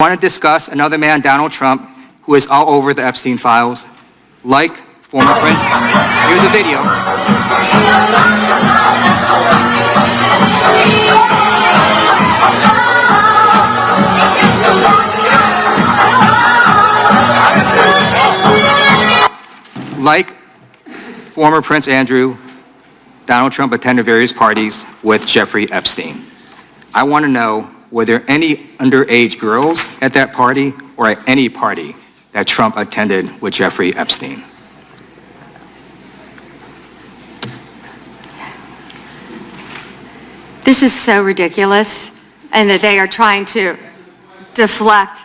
Want to discuss another man, Donald Trump, who is all over the Epstein files, like former Prince. Here's a video. Like former Prince Andrew, Donald Trump attended various parties with Jeffrey Epstein. I want to know, were there any underage girls at that party or at any party that Trump attended with Jeffrey Epstein? This is so ridiculous, and that they are trying to deflect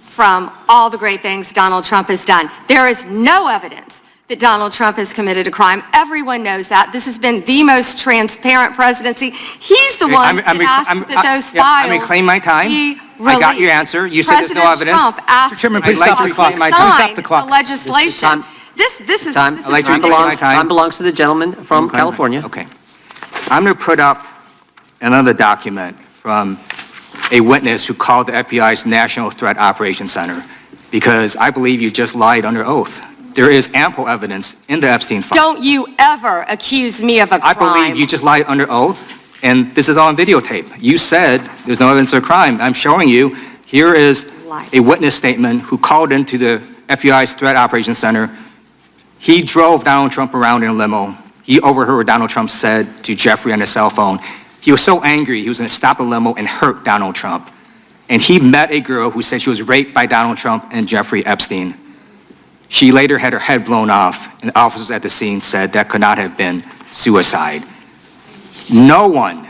from all the great things Donald Trump has done. There is no evidence that Donald Trump has committed a crime. Everyone knows that. This has been the most transparent presidency. He's the one that asked that those files I'm reclaiming my time. be released. I got your answer. You said there's no evidence. President Trump asked Mr. Chairman, please I'd like stop to the clock. reclaim my Please time. stop the clock. The legislation. Time. This is Time. this I'd like is to reclaim ridiculous. my time. Time belongs to the gentleman from California. Okay. I'm going to put up another document from a witness who called the FBI's National Threat Operations Center, because I believe you just lied under oath. There is ample evidence in the Epstein file. Don't you ever accuse me of a crime. I believe you just lied under oath, and this is all on videotape. You said there's no evidence of a crime. I'm showing you, here is a witness statement who called into the FBI's Threat Operations Center. He drove Donald Trump around in a limo. He overheard what Donald Trump said to Jeffrey on his cell phone. He was so angry, he was going to stop the limo and hurt Donald Trump. And he met a girl who said she was raped by Donald Trump and Jeffrey Epstein. She later had her head blown off, and officers at the scene said that could not have been suicide. No one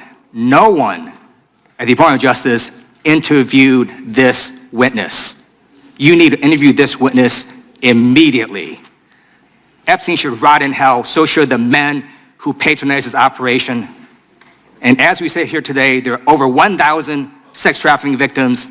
at the Department of Justice interviewed this witness. You need to interview this witness immediately. Epstein should rot in hell, so should the men who patronized his operation. And as we sit here today, there are over 1,000 sex trafficking victims,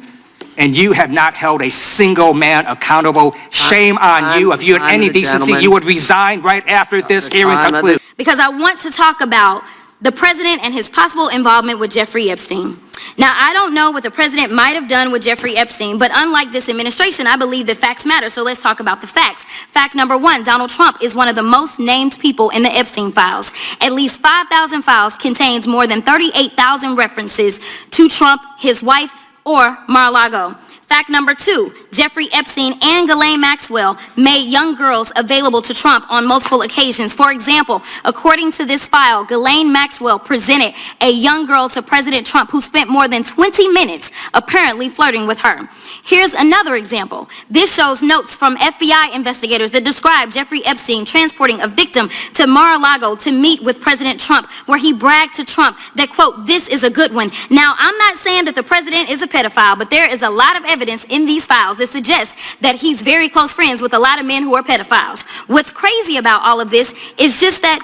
and you have not held a single man accountable. Shame on you. If you had any decency, you would resign right after this hearing concludes. Because I want to talk about the president and his possible involvement with Jeffrey Epstein. Now, I don't know what the president might have done with Jeffrey Epstein, but unlike this administration, I believe that facts matter, so let's talk about the facts. Fact number one, Donald Trump is one of the most named people in the Epstein files. At least 5,000 files contains more than 38,000 references to Trump, his wife, or Mar-a-Lago. Fact number two, Jeffrey Epstein and Ghislaine Maxwell made young girls available to Trump on multiple occasions. For example, according to this file, Ghislaine Maxwell presented a young girl to President Trump who spent more than 20 minutes apparently flirting with her. Here's another example. This shows notes from FBI investigators that describe Jeffrey Epstein transporting a victim to Mar-a-Lago to meet with President Trump, where he bragged to Trump that, quote, "This is a good one." Now, I'm not saying that the president is a pedophile, but there is a lot of evidence in these files that suggests that he's very close friends with a lot of men who are pedophiles. What's crazy about all of this is just that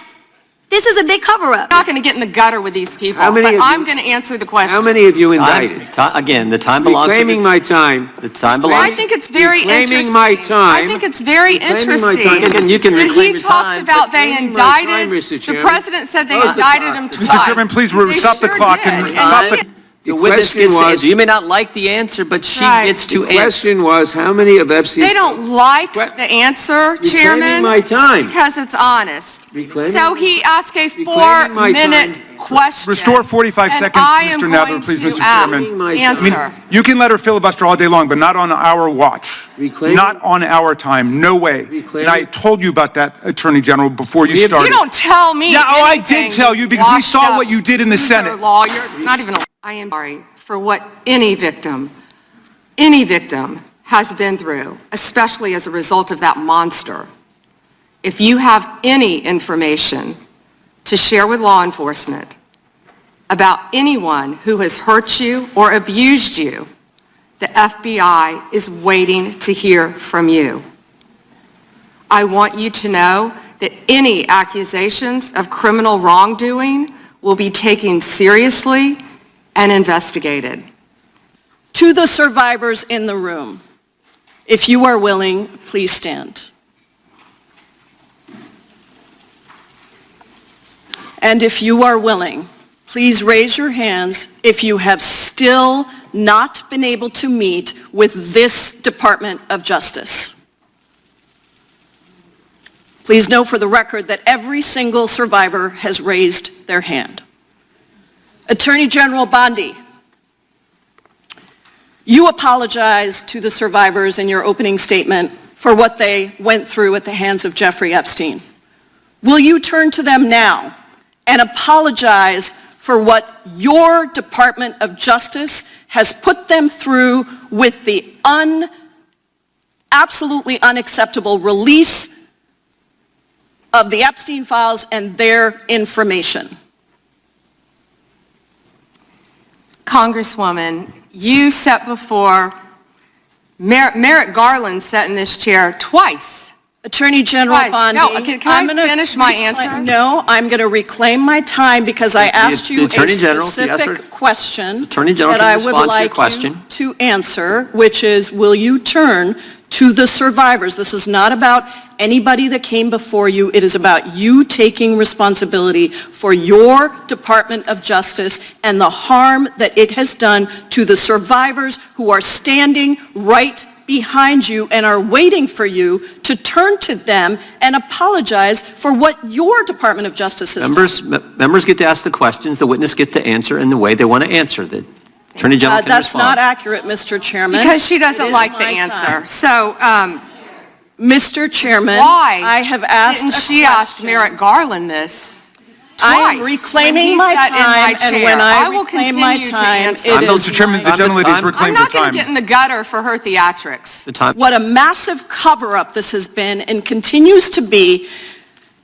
this is a big cover-up. I'm not going to get in the gutter with these people, How many but of you- I'm going to answer the question. How many of you indicted? Again, the time belongs to Reclaiming my time. the time I belongs. think it's very Reclaiming interesting. my time. I think it's very Reclaiming my interesting. time. Again, you can that reclaim he your talks time. about they Reclaiming my time, indicted, Mr. the Chairman. president said they Close the indicted clock. him Mr. twice. Chairman, please They stop the sure clock did. and And stop he- the- The witness question gets to was- answer. You may not like the answer, but she Right. gets to The answer. question was, how many of Epstein's... They don't like What? the answer, Reclaiming Chairman, my time. because it's honest. Reclaiming- So he asked a Reclaiming my 4-minute time. question. Restore 45 and seconds, I Mr. am Nadler, going please, to Mr. Chairman. Reclaiming my time. Answer. I mean, you can let her filibuster all day long, but not on our watch. Reclaiming- Not on our time. No way. Reclaiming- And I told you about that, Attorney General, before you We have- started. You don't tell me Yeah, oh, I anything, did tell you because we washed saw up what you did in the loser Senate. Lawyer, not even I am sorry for what any victim has been through, especially as a result of that monster. If you have any information to share with law enforcement about anyone who has hurt you or abused you, the FBI is waiting to hear from you. I want you to know that any accusations of criminal wrongdoing will be taken seriously and investigated. To the survivors in the room, if you are willing, please stand. And if you are willing, please raise your hands if you have still not been able to meet with this Department of Justice. Please note for the record that every single survivor has raised their hand. Attorney General Bondi, you apologized to the survivors in your opening statement for what they went through at the hands of Jeffrey Epstein. Will you turn to them now and apologize for what your Department of Justice has put them through with the absolutely unacceptable release of the Epstein files and their information? Congresswoman, you sat before, Merrick Garland sat in this chair twice. Attorney General Twice. Bondi. No, can I finish my answer? No, I'm going to reclaim my time because I asked you a Attorney General, specific question Attorney General that can I would respond to your like question. you to answer, which is, will you turn to the survivors? This is not about anybody that came before you. It is about you taking responsibility for your Department of Justice and the harm that it has done to the survivors who are standing right behind you and are waiting for you to turn to them and apologize for what your Department of Justice has done. Members get to ask the questions, the witness gets to answer in the way they want to answer. The Attorney General can That's respond. not accurate, Mr. Chairman. Because she doesn't It is like the my answer. time. So, Mr. Chairman, why I have asked didn't a she ask question. Merrick Garland this twice? I am reclaiming when he my sat in time, and chair? when I will reclaim my continue to time, answer. it is Mr. Chairman, the my gentlelady has I'm I'm reclaimed her not going time. to get in the gutter for her theatrics. The time. What a massive cover-up this has been and continues to be.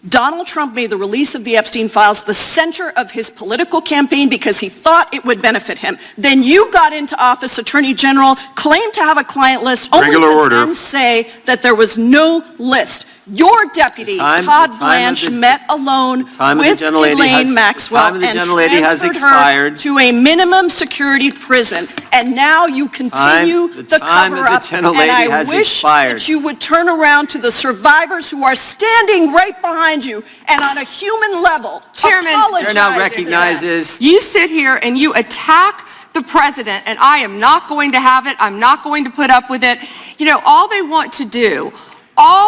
Donald Trump made the release of the Epstein files the center of his political campaign because he thought it would benefit him. Then you got into office, Attorney General, claimed to have a client list, only Regular to order. then say that there was no list. Your deputy, The Todd time of Blanche, the- met alone time of the with gentlelady Ghislaine has- Maxwell the time of the and gentlelady has transferred expired. her to a minimum security prison. And now you continue The the time of the cover-up. gentlelady And I has wish expired. that you would turn around to the survivors who are standing right behind you and on a human level Chairman, apologize Chair now to them. recognizes You sit here and you attack the president, and I am not going to have it. I'm not going to put up with it. You know, all they want to do,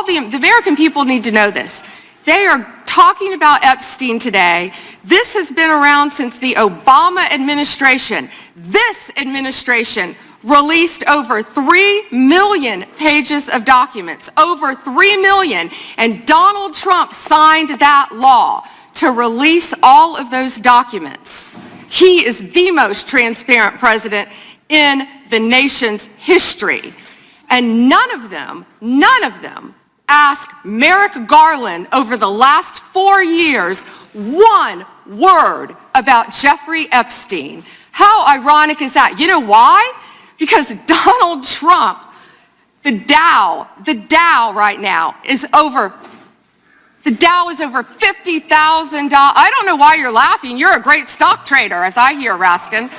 the American people need to know this. They are talking about Epstein today. This has been around since the Obama administration. This administration released over 3 million pages of documents, over 3 million, and Donald Trump signed that law to release all of those documents. He is the most transparent president in the nation's history. And none of them asked Merrick Garland over the last 4 years one word about Jeffrey Epstein. How ironic is that? You know why? Because Donald Trump, the Dow right now is over $50,000. I don't know why you're laughing. You're a great stock trader, as I hear, Raskin.